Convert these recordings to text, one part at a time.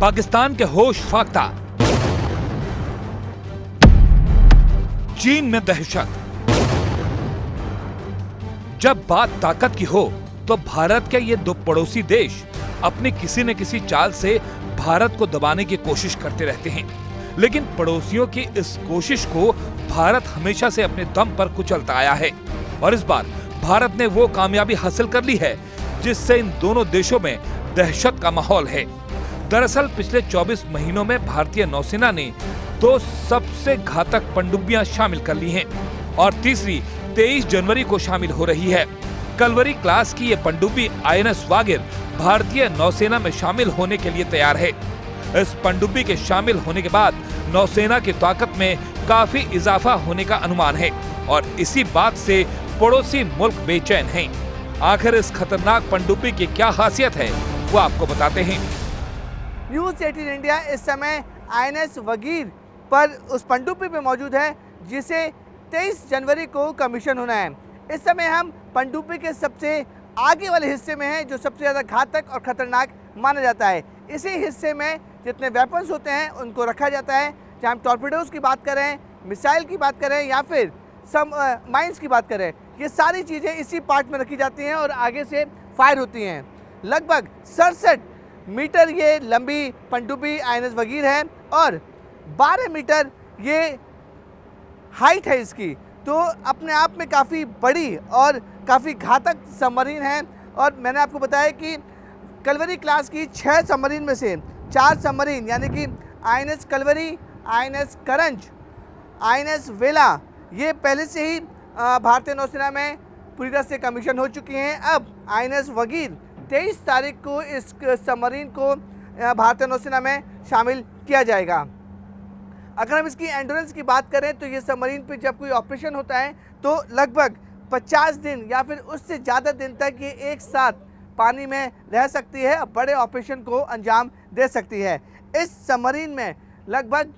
पाकिस्तान के होश फाख्ता, चीन में दहशत। जब बात ताकत की हो तो भारत के ये दो पड़ोसी देश अपनी किसी न किसी चाल से भारत को दबाने की कोशिश करते रहते हैं, लेकिन पड़ोसियों की इस कोशिश को भारत हमेशा से अपने दम पर कुचलता आया है और इस बार भारत ने वो कामयाबी हासिल कर ली है जिससे इन दोनों देशों में दहशत का माहौल है। दरअसल पिछले 24 महीनों में भारतीय नौसेना ने 2 सबसे घातक पनडुब्बियां शामिल कर ली हैं और तीसरी 23 जनवरी को शामिल हो रही है। कलवरी क्लास की ये पनडुब्बी INS वागिर भारतीय नौसेना में शामिल होने के लिए तैयार है। इस पनडुब्बी के शामिल होने के बाद नौसेना की ताकत में काफी इजाफा होने का अनुमान है और इसी बात से पड़ोसी मुल्क बेचैन हैं। आखिर इस खतरनाक पनडुब्बी की क्या खासियत है वो आपको बताते हैं। न्यूज़ 18 इंडिया इस समय INS वागिर पर उस पनडुब्बी पे मौजूद है जिसे 23 जनवरी को कमीशन होना है। इस समय हम पनडुब्बी के सबसे आगे वाले हिस्से में हैं जो सबसे ज़्यादा घातक और ख़तरनाक माना जाता है। इसी हिस्से में जितने वेपन्स होते हैं उनको रखा जाता है, चाहे हम टॉर्पीडोज़ की बात करें, मिसाइल की बात करें या फिर माइंस की बात करें, ये सारी चीज़ें इसी पार्ट में रखी जाती हैं और आगे से फायर होती हैं। लगभग 67 मीटर ये लंबी पनडुब्बी INS वागिर है और 12 मीटर ये हाइट है इसकी, तो अपने आप में काफ़ी बड़ी और काफ़ी घातक सबमरीन है। और मैंने आपको बताया कि कलवरी क्लास की 6 सबमरीन में से 4 सबमरीन यानी कि INS कलवरी, INS करंज, INS वेला ये पहले से ही भारतीय नौसेना में पूरी तरह से कमीशन हो चुकी हैं। अब INS वागिर 23 तारीख को इस सबमरीन को भारतीय नौसेना में शामिल किया जाएगा। अगर हम इसकी एंडोरेंस की बात करें तो ये सबमरीन पे जब कोई ऑपरेशन होता है तो लगभग 50 दिन या फिर उससे ज़्यादा दिन तक ये एक साथ पानी में रह सकती है और बड़े ऑपरेशन को अंजाम दे सकती है। इस सबमरीन में लगभग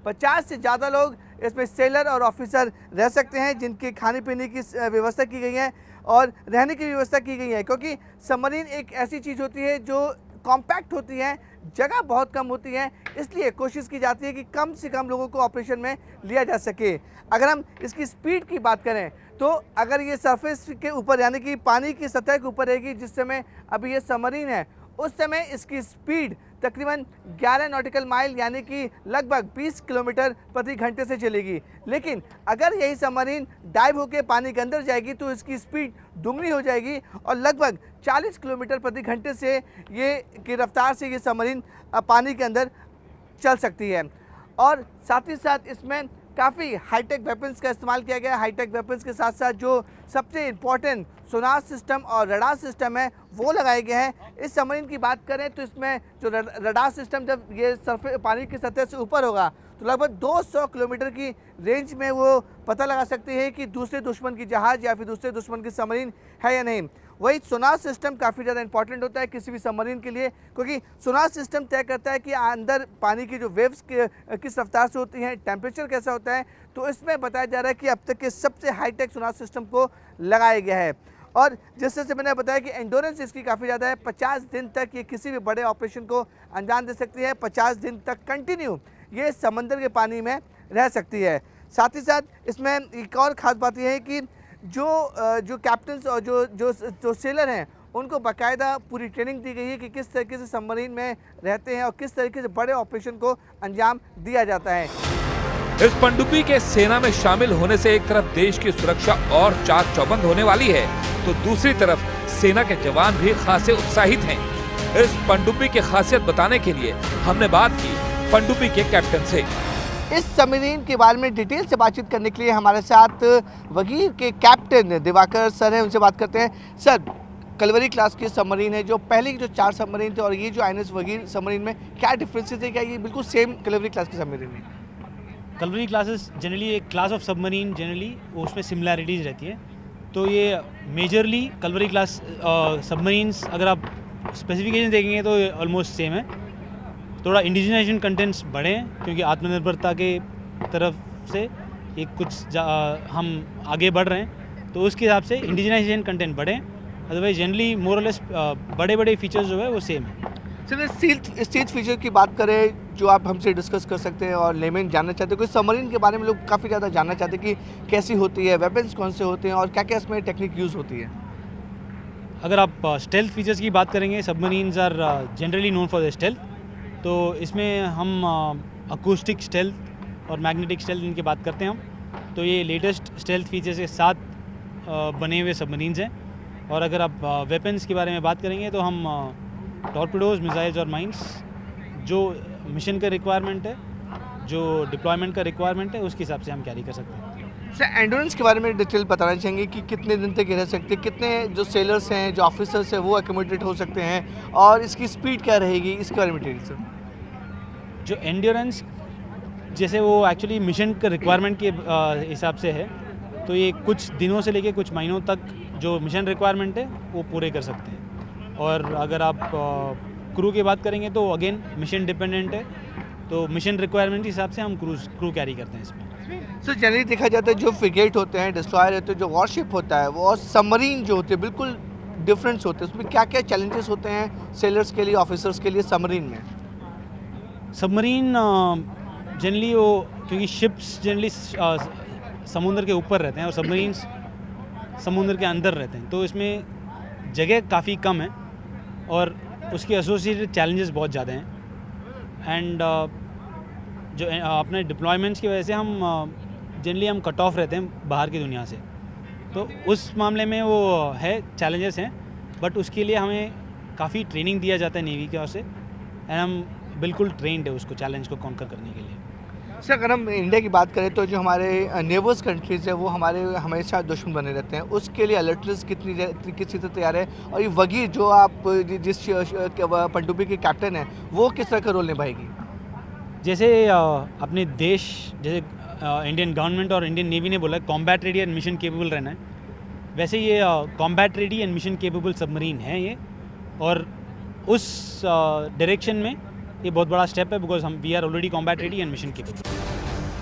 50 से ज़्यादा लोग इसमें सेलर और ऑफिसर रह सकते हैं जिनके खाने पीने की व्यवस्था की गई है और रहने की व्यवस्था की गई है, क्योंकि सबमरीन एक ऐसी चीज़ होती है जो कॉम्पैक्ट होती है, जगह बहुत कम होती है, इसलिए कोशिश की जाती है कि कम से कम लोगों को ऑपरेशन में लिया जा सके। अगर हम इसकी स्पीड की बात करें तो अगर ये सरफेस के ऊपर यानी कि पानी की सतह के ऊपर रहेगी जिस समय अभी ये सबमरीन है, उस समय इसकी स्पीड तकरीबन 11 नॉटिकल माइल यानी कि लगभग 20 किलोमीटर प्रति घंटे से चलेगी। लेकिन अगर यही सबमरीन डाइव होकर पानी के अंदर जाएगी तो इसकी स्पीड दुगनी हो जाएगी और लगभग 40 किलोमीटर प्रति घंटे से ये की रफ्तार से ये सबमरीन पानी के अंदर चल सकती है। और साथ ही साथ इसमें काफ़ी हाईटेक वेपन्स का इस्तेमाल किया गया है। हाईटेक वेपन्स के साथ साथ जो सबसे इम्पॉर्टेंट सोनार सिस्टम और रडार सिस्टम है वो लगाए गए हैं। इस सबमरीन की बात करें तो इसमें जो रडार सिस्टम जब ये पानी की सतह से ऊपर होगा तो लगभग 200 किलोमीटर की रेंज में वो पता लगा सकती है कि दूसरे दुश्मन की जहाज़ या फिर दूसरे दुश्मन की सबमरीन है या नहीं। वही सोनार सिस्टम काफ़ी ज़्यादा इंपॉर्टेंट होता है किसी भी सबमरीन के लिए, क्योंकि सोनार सिस्टम तय करता है कि अंदर पानी की जो वेव्स किस रफ्तार से होती हैं, टेम्परेचर कैसा होता है। तो इसमें बताया जा रहा है कि अब तक के सबसे हाईटेक सोनार सिस्टम को लगाया गया है। और जिस तरह से मैंने बताया कि एंडोरेंस इसकी काफ़ी ज़्यादा है, 50 दिन तक ये किसी भी बड़े ऑपरेशन को अंजाम दे सकती है। 50 दिन तक कंटिन्यू ये समंदर के पानी में रह सकती है। साथ ही साथ इसमें एक और ख़ास बात यह है कि जो कैप्टन्स और जो सेलर हैं उनको बाकायदा पूरी ट्रेनिंग दी गई है कि किस तरीके से सबमरीन में रहते हैं और किस तरीके से बड़े ऑपरेशन को अंजाम दिया जाता है। इस पनडुब्बी के सेना में शामिल होने से एक तरफ देश की सुरक्षा और चाक चौबंद होने वाली है तो दूसरी तरफ सेना के जवान भी खासे उत्साहित हैं। इस पनडुब्बी की खासियत बताने के लिए हमने बात की पनडुब्बी के कैप्टन से। इस सबमरीन के बारे में डिटेल से बातचीत करने के लिए हमारे साथ वागिर के कैप्टन दिवाकर सर हैं, उनसे बात करते हैं। सर, कलवरी क्लास की सबमरीन है, जो पहले की जो 4 सबमरीन थे और ये जो INS वागिर सबमरीन में क्या डिफरेंसेस है? क्या ये बिल्कुल सेम कलवरी क्लास की सबमरीन है? कलवरी क्लासेस जनरली एक क्लास ऑफ सबमरीन जनरली उसमें सिमिलैरिटीज़ रहती है, तो ये मेजरली कलवरी क्लास सबमरीन्स अगर आप स्पेसिफिकेशन देखेंगे तो ऑलमोस्ट सेम है। थोड़ा इंडिजिनाइजेशन कंटेंट्स बढ़े हैं क्योंकि आत्मनिर्भरता के तरफ से एक कुछ हम आगे बढ़ रहे हैं, तो उसके हिसाब से इंडिजिनाइजेशन कंटेंट बढ़े। अदरवाइज जनरली मोर और लेस बड़े फीचर्स जो है वो सेम है। चलिए स्टील फीचर की बात करें जो आप हमसे डिस्कस कर सकते हैं और लेमैन जानना चाहते हैं, कोई सबमरीन के बारे में लोग काफ़ी ज़्यादा जानना चाहते हैं कि कैसी होती है, वेपन्स कौन से होते हैं और क्या क्या इसमें टेक्निक यूज़ होती है। अगर आप स्टेल्थ फीचर्स की बात करेंगे, submarines are generally known for the stealth. तो इसमें हम अकूस्टिक स्टेल्थ और मैग्नेटिक स्टेल्थ इनकी बात करते हैं हम। तो ये लेटेस्ट स्टेल्थ फीचर्स के साथ बने हुए सबमरीन्स हैं। और अगर आप वेपन्स के बारे में बात करेंगे तो हम टॉर्पिडोज, मिसाइल्स और माइंस जो मिशन का रिक्वायरमेंट है, जो डिप्लॉयमेंट का रिक्वायरमेंट है, उसके हिसाब से हम कैरी कर सकते हैं। सर एंडोरेंस के बारे में डिटेल बताना चाहेंगे कि कितने दिन तक ये रह सकते हैं, कितने जो सेलर्स हैं, जो ऑफिसर्स हैं वो एकोमोडेट हो सकते हैं और इसकी स्पीड क्या रहेगी, इसके बारे में डिटेल सर। जो एंड्योरेंस जैसे वो एक्चुअली मिशन का रिक्वायरमेंट के हिसाब से है, तो ये कुछ दिनों से लेके कुछ महीनों तक जो मिशन रिक्वायरमेंट है वो पूरे कर सकते हैं। और अगर आप क्रू की बात करेंगे तो अगेन मिशन डिपेंडेंट है, तो मिशन रिक्वायरमेंट के हिसाब से हम क्रू कैरी करते हैं इसमें। सर जनरली देखा जाता है जो फ्रिगेट होते हैं, डिस्ट्रॉयर होते हैं, जो वॉरशिप होता है वो और सबमरीन जो होते हैं बिल्कुल डिफरेंस होते हैं। उसमें क्या क्या चैलेंजेस होते हैं सेलर्स के लिए, ऑफिसर्स के लिए सबमरीन में? सबमरीन जनरली वो क्योंकि शिप्स जनरली समुद्र के ऊपर रहते हैं और सबमरीन्स समुद्र के अंदर रहते हैं, तो इसमें जगह काफ़ी कम है और उसके एसोसिएटेड चैलेंजेस बहुत ज़्यादा हैं। एंड जो अपने डिप्लॉयमेंट्स की वजह से हम जनरली हम कट ऑफ रहते हैं बाहर की दुनिया से, तो उस मामले में वो है चैलेंजेस हैं। बट उसके लिए हमें काफ़ी ट्रेनिंग दिया जाता है नेवी की ओर से, एंड हम बिल्कुल ट्रेंड है उसको चैलेंज को कॉन्कर करने के लिए। सर अगर हम इंडिया की बात करें तो जो हमारे नेबर्स कंट्रीज़ है वो हमारे हमेशा दुश्मन बने रहते हैं, उसके लिए अलर्टनेस किस तरह तैयार है? और ये वगीर जो आप जिस पनडुब्बी के कैप्टन हैं वो किस तरह का रोल निभाएगी? जैसे अपने देश, जैसे इंडियन गवर्नमेंट और इंडियन नेवी ने बोला है combat ready and mission capable रहना है, वैसे ये combat ready and mission capable submarine है ये, और उस डायरेक्शन में ये बहुत बड़ा स्टेप है because we are already combat ready and mission capable.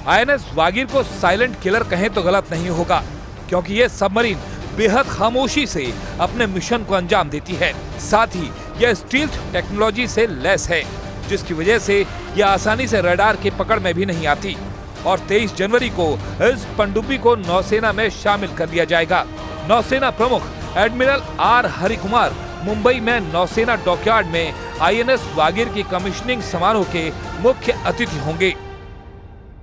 INS Vagir को साइलेंट किलर कहें तो गलत नहीं होगा, क्योंकि ये सबमरीन बेहद खामोशी से अपने मिशन को अंजाम देती है। साथ ही यह स्टील्थ टेक्नोलॉजी से लैस है, जिसकी वजह से यह आसानी से रडार की पकड़ में भी नहीं आती। और 23 जनवरी को इस पनडुब्बी को नौसेना में शामिल कर दिया जाएगा। नौसेना प्रमुख एडमिरल आर हरिकुमार मुंबई में नौसेना डॉकयार्ड में आईएनएस वागीर की कमीशनिंग समारोह के मुख्य अतिथि होंगे।